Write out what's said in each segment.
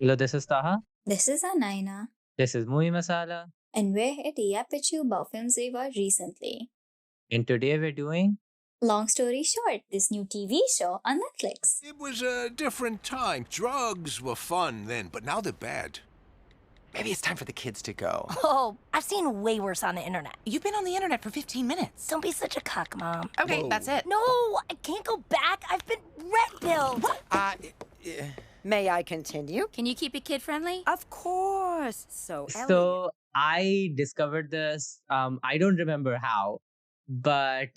Hello, this is Taha. This is Anaina, This is Movie Masala. and we're here to yap at you about films we watched recently. And today we're doing. Long story short, this new TV show on Netflix. It was a different time. Drugs were fun then, but now they're bad. Maybe it's time for the kids to go. Oh, I've seen way worse on the internet. You've been on the internet for 15 minutes. Don't be such a cock, Mom. Okay, Whoa. that's it. No, I can't go back. I've been red pilled. May I continue? Can you keep it kid friendly? Of course. So, Elliot. So I discovered this. I don't remember how, but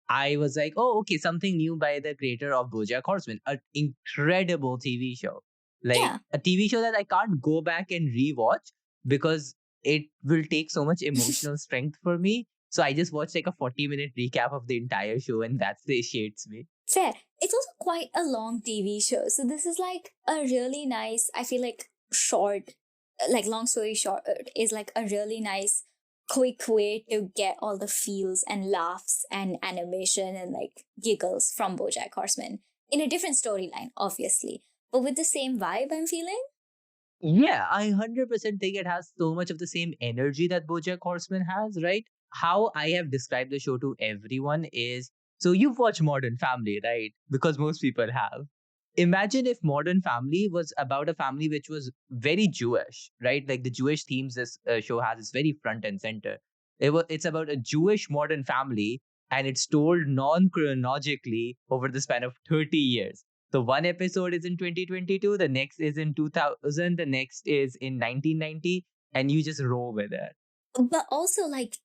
I was like, oh, okay, something new by the creator of BoJack Horseman, an incredible TV show. Like Yeah. a TV show that I can't go back and rewatch because it will take so much emotional strength for me. So I just watched like a 40-minute recap of the entire show, and that satiates me. Fair. It's also quite a long TV show. So this is like a really nice, I feel like short, like long story short, is like a really nice, quick way to get all the feels and laughs and animation and like giggles from BoJack Horseman in a different storyline, obviously, but with the same vibe I'm feeling. Yeah, I 100% think it has so much of the same energy that BoJack Horseman has, right? How I have described the show to everyone is, so you've watched Modern Family, right? Because most people have. Imagine if Modern Family was about a family which was very Jewish, right? Like the Jewish themes this show has is very front and center. It's about a Jewish modern family, and it's told non-chronologically over the span of 30 years. So one episode is in 2022, the next is in 2000, the next is in 1990, and you just roll with it. But also, like,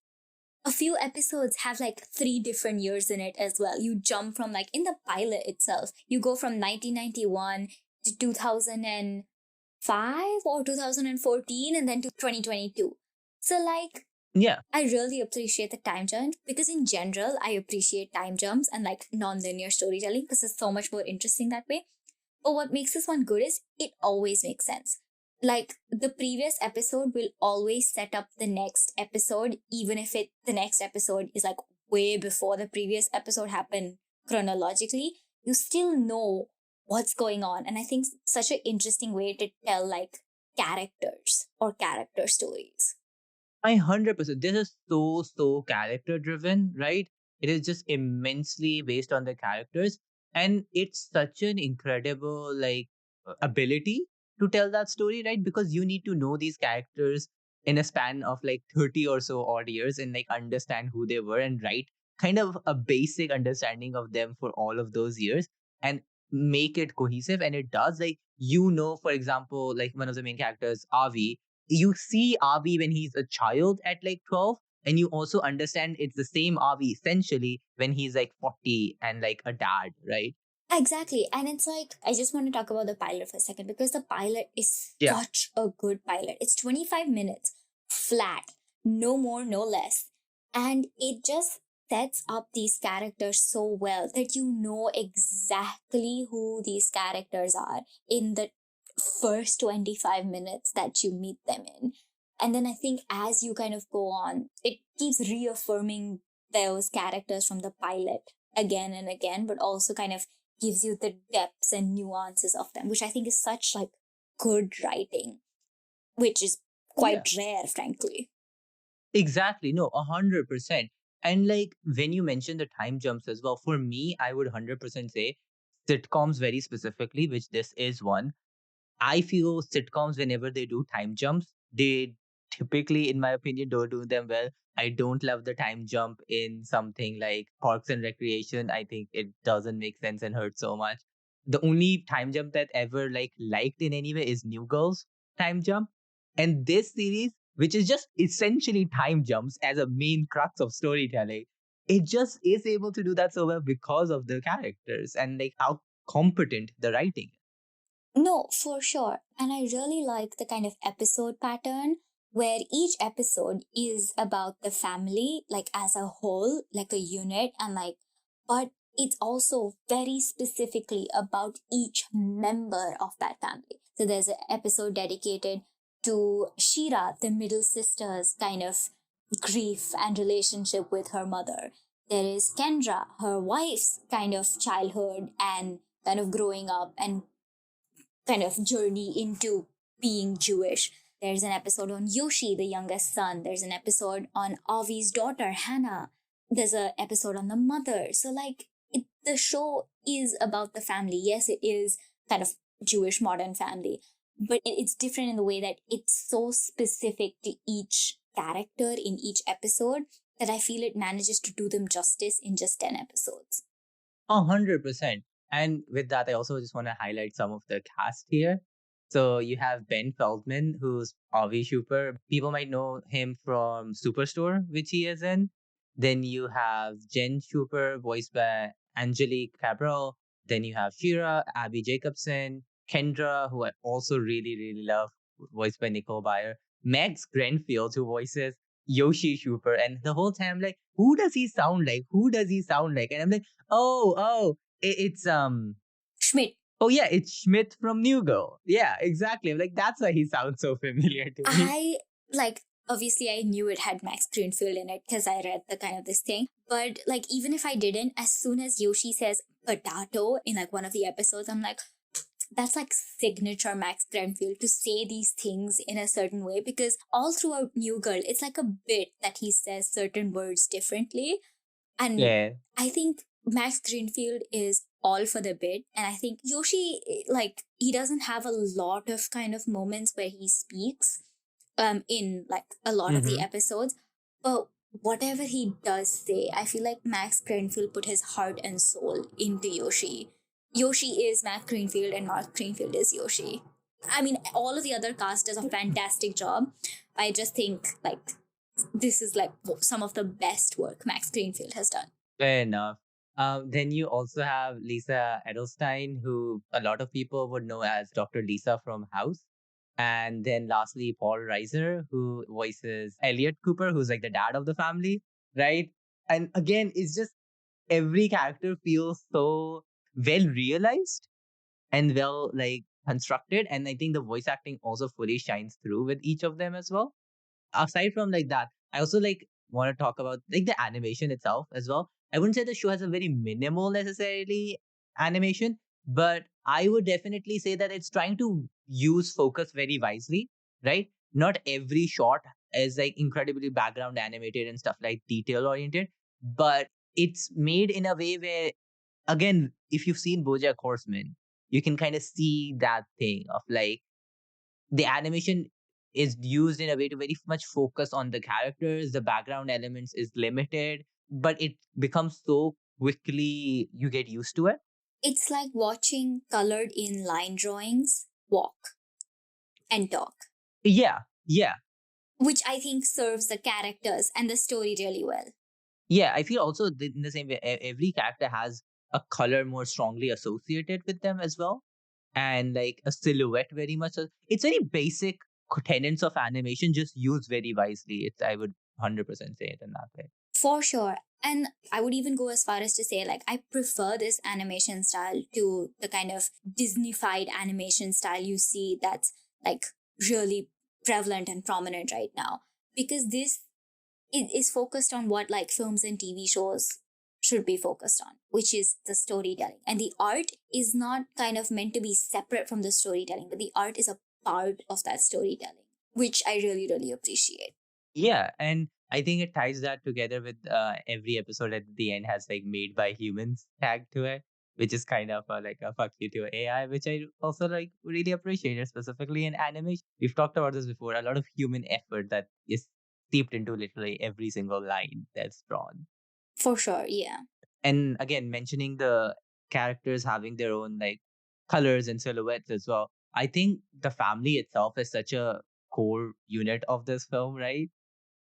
a few episodes have like 3 different years in it as well. You jump from like in the pilot itself, you go from 1991 to 2005 or 2014 and then to 2022. So like, Yeah. I really appreciate the time jump because in general, I appreciate time jumps and like non-linear storytelling because it's so much more interesting that way. But what makes this one good is it always makes sense. Like the previous episode will always set up the next episode, even if the next episode is like way before the previous episode happened chronologically, you still know what's going on. And I think such an interesting way to tell like characters or character stories. I 100%. This is so character driven, right? It is just immensely based on the characters, and it's such an incredible ability to tell that story, right? Because you need to know these characters in a span of like 30 or so odd years and like understand who they were and write kind of a basic understanding of them for all of those years and make it cohesive. And it does, like, for example, like one of the main characters, Avi. You see Avi when he's a child at like 12, and you also understand it's the same Avi essentially when he's like 40 and like a dad, right? Exactly. And it's like, I just want to talk about the pilot for a second because the pilot is Yeah. such a good pilot. It's 25 minutes flat, no more, no less. And it just sets up these characters so well that you know exactly who these characters are in the first 25 minutes that you meet them in. And then I think as you kind of go on, it keeps reaffirming those characters from the pilot again and again, but also kind of gives you the depths and nuances of them, which I think is such like good writing, which is quite rare, frankly. Exactly. No, 100%. And like when you mention the time jumps as well, for me, I would 100% say sitcoms very specifically, which this is one. I feel sitcoms, whenever they do time jumps, they typically, in my opinion, don't do them well. I don't love the time jump in something like Parks and Recreation. I think it doesn't make sense and hurts so much. The only time jump that ever liked in any way is New Girl's time jump. And this series, which is just essentially time jumps as a main crux of storytelling, it just is able to do that so well because of the characters and like how competent the writing is. No, for sure. And I really like the kind of episode pattern where each episode is about the family, like as a whole, like a unit, and like, but it's also very specifically about each member of that family. So there's an episode dedicated to Shira, the middle sister's kind of grief and relationship with her mother. There is Kendra, her wife's kind of childhood and kind of growing up and kind of journey into being Jewish. There's an episode on Yoshi, the youngest son. There's an episode on Avi's daughter, Hannah. There's an episode on the mother. So, like, the show is about the family. Yes, it is kind of Jewish modern family, but it's different in the way that it's so specific to each character in each episode that I feel it manages to do them justice in just 10 episodes. 100%. And with that, I also just want to highlight some of the cast here. So you have Ben Feldman, who's Avi Schuper. People might know him from Superstore, which he is in. Then you have Jen Schuper, voiced by Angelique Cabral. Then you have Shira, Abby Jacobson, Kendra, who I also really, really love, voiced by Nicole Byer. Max Grenfield, who voices Yoshi Schuper. And the whole time, I'm like, who does he sound like? Who does he sound like? And I'm like, it's Schmidt. Oh yeah, it's Schmidt from New Girl. Yeah, exactly. I'm like, that's why he sounds so familiar to me. Obviously I knew it had Max Greenfield in it because I read the kind of this thing. But like, even if I didn't, as soon as Yoshi says potato in like one of the episodes, I'm like, that's like signature Max Greenfield to say these things in a certain way, because all throughout New Girl, it's like a bit that he says certain words differently. And Yeah. I think Max Greenfield is all for the bit. And I think Yoshi, like, he doesn't have a lot of kind of moments where he speaks in like a lot of the episodes. But whatever he does say, I feel like Max Greenfield put his heart and soul into Yoshi. Yoshi is Max Greenfield and Mark Greenfield is Yoshi. I mean, all of the other cast does a fantastic job. I just think like this is like some of the best work Max Greenfield has done. Fair enough. Then you also have Lisa Edelstein, who a lot of people would know as Dr. Lisa from House. And then lastly, Paul Reiser, who voices Elliot Cooper, who's like the dad of the family, right? And again, it's just every character feels so well realized and well like constructed. And I think the voice acting also fully shines through with each of them as well. Aside from like that, I also like want to talk about like the animation itself as well. I wouldn't say the show has a very minimal necessarily animation, but I would definitely say that it's trying to use focus very wisely, right? Not every shot is like incredibly background animated and stuff like detail oriented, but it's made in a way where, again, if you've seen BoJack Horseman, you can kind of see that thing of like the animation is used in a way to very much focus on the characters. The background elements is limited, but it becomes so quickly you get used to it. It's like watching colored in line drawings walk and talk. Yeah, yeah. Which I think serves the characters and the story really well. Yeah, I feel also in the same way, every character has a color more strongly associated with them as well. And like a silhouette very much. It's very basic tenets of animation, just used very wisely. I would 100% say it in that way. For sure. And I would even go as far as to say, like, I prefer this animation style to the kind of Disney-fied animation style you see that's like really prevalent and prominent right now. Because this it is focused on what like films and TV shows should be focused on, which is the storytelling. And the art is not kind of meant to be separate from the storytelling, but the art is a part of that storytelling, which I really, really appreciate. Yeah, and I think it ties that together with every episode at the end has like made by humans tagged to it, which is kind of like a fuck you to AI, which I also like really appreciate, specifically in animation. We've talked about this before. A lot of human effort that is steeped into literally every single line that's drawn. For sure, yeah. And again, mentioning the characters having their own like colors and silhouettes as well. I think the family itself is such a core unit of this film, right?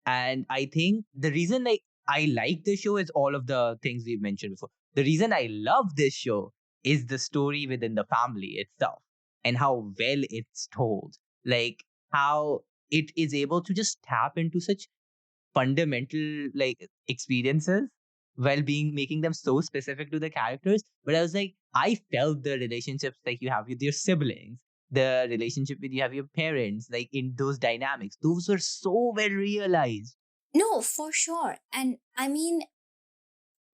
And I think the reason like I like this show is all of the things we've mentioned before. The reason I love this show is the story within the family itself and how well it's told. Like how it is able to just tap into such fundamental like experiences while being making them so specific to the characters. But I was like, I felt the relationships like you have with your siblings, the relationship with you have your parents, like in those dynamics. Those were so well realized. No, for sure. And I mean,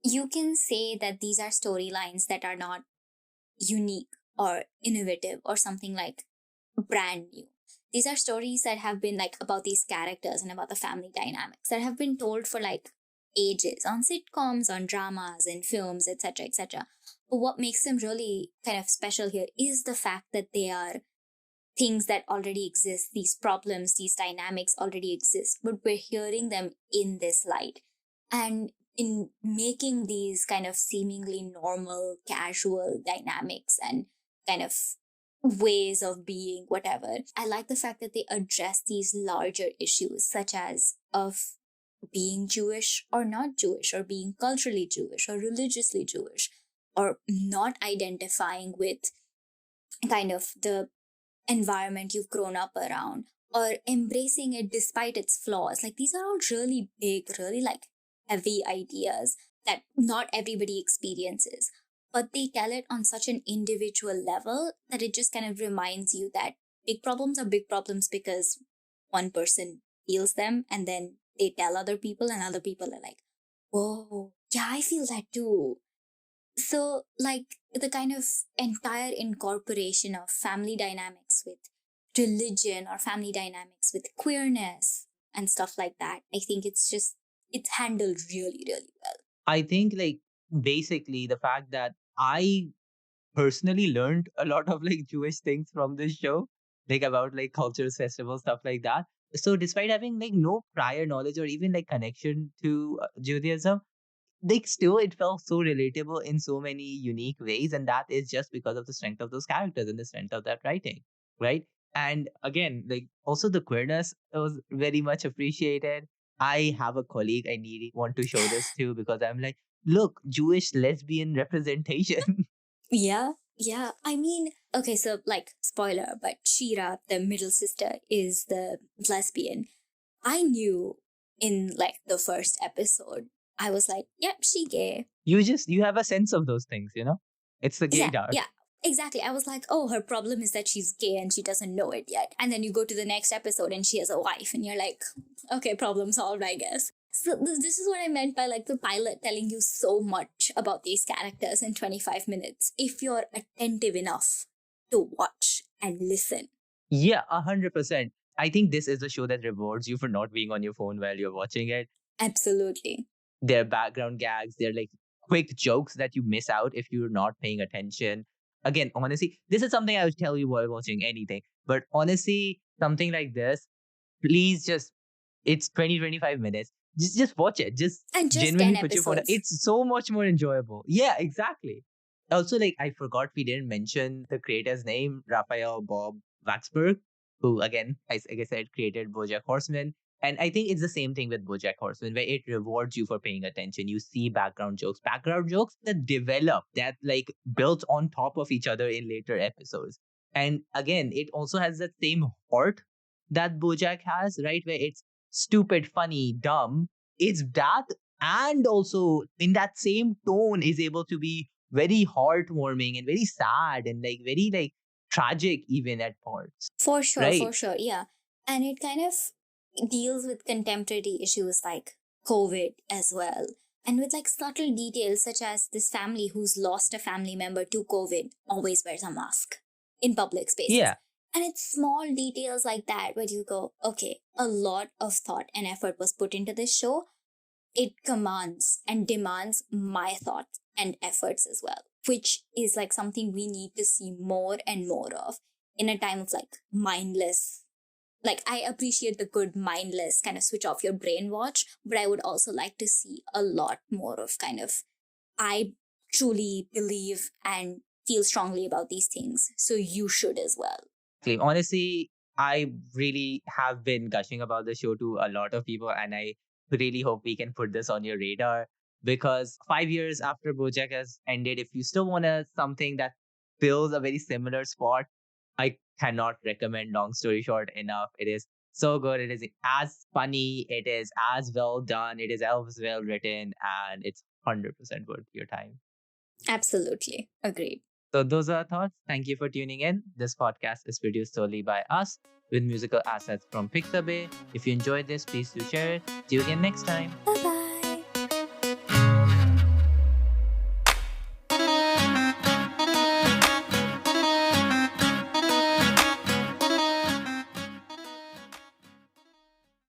you can say that these are storylines that are not unique or innovative or something like brand new. these are stories that have been like about these characters and about the family dynamics that have been told for like ages on sitcoms, on dramas, in films, etc., etc. But what makes them really kind of special here is the fact that they are things that already exist, these problems, these dynamics already exist, but we're hearing them in this light. And in making these kind of seemingly normal, casual dynamics and kind of ways of being, whatever, I like the fact that they address these larger issues, such as of being Jewish or not Jewish, or being culturally Jewish or religiously Jewish, or not identifying with kind of the environment you've grown up around, or embracing it despite its flaws. Like, these are all really big, really like heavy ideas that not everybody experiences, but they tell it on such an individual level that it just kind of reminds you that big problems are big problems because one person feels them, and then they tell other people, and other people are like, whoa, yeah, I feel that too. So, like, the kind of entire incorporation of family dynamics with religion, or family dynamics with queerness and stuff like that, I think it's handled really, really well. I think like basically the fact that I personally learned a lot of like Jewish things from this show, like about like cultures, festivals, stuff like that. So despite having like no prior knowledge or even like connection to Judaism, like still it felt so relatable in so many unique ways, and that is just because of the strength of those characters and the strength of that writing, right? And again, like also the queerness was very much appreciated. I have a colleague I need want to show this to, because I'm like, look, Jewish lesbian representation. Yeah. I mean, okay, so like, spoiler, but Shira, the middle sister, is the lesbian. I knew in like the first episode, I was like, yep, she gay. You have a sense of those things, it's the Yeah, gaydar. yeah, exactly. I was like, oh, her problem is that she's gay and she doesn't know it yet. And then you go to the next episode and she has a wife, and you're like, okay, problem solved, I guess. So this is what I meant by like the pilot telling you so much about these characters in 25 minutes, if you're attentive enough to watch and listen. Yeah, 100%. I think this is a show that rewards you for not being on your phone while you're watching it. Absolutely. They're background gags. They're like quick jokes that you miss out if you're not paying attention. Again, honestly, this is something I would tell you while watching anything. But honestly, something like this, please it's 20-25 minutes. Just watch it. Just And just genuinely 10 put your phone down. episodes. It's so much more enjoyable. Yeah, exactly. Also, like, I forgot we didn't mention the creator's name, Raphael Bob-Waksberg, who, again, like I said, created BoJack Horseman. And I think it's the same thing with BoJack Horseman, where it rewards you for paying attention. You see background jokes that develop, that like built on top of each other in later episodes. And again, it also has that same heart that BoJack has, right? Where it's stupid, funny, dumb. It's that, and also in that same tone is able to be very heartwarming and very sad and like very like tragic even at parts. For sure, Right. for sure, yeah. And it kind of deals with contemporary issues like COVID as well. And with like subtle details such as this family who's lost a family member to COVID always wears a mask in public spaces. Yeah. And it's small details like that where you go, okay, a lot of thought and effort was put into this show. It commands and demands my thought and efforts as well, which is like something we need to see more and more of in a time of like mindless. Like, I appreciate the good mindless kind of switch off your brain watch, but I would also like to see a lot more of kind of, I truly believe and feel strongly about these things, so you should as well. Honestly, I really have been gushing about the show to a lot of people, and I really hope we can put this on your radar, because 5 years after BoJack has ended, if you still want something that fills a very similar spot, I cannot recommend Long Story Short enough. It is so good. It is as funny. It is as well done. It is as well written, and it's 100% worth your time. Absolutely. Agreed. So those are our thoughts. Thank you for tuning in. This podcast is produced solely by us with musical assets from Pixabay. If you enjoyed this, please do share it. See you again next time. Bye.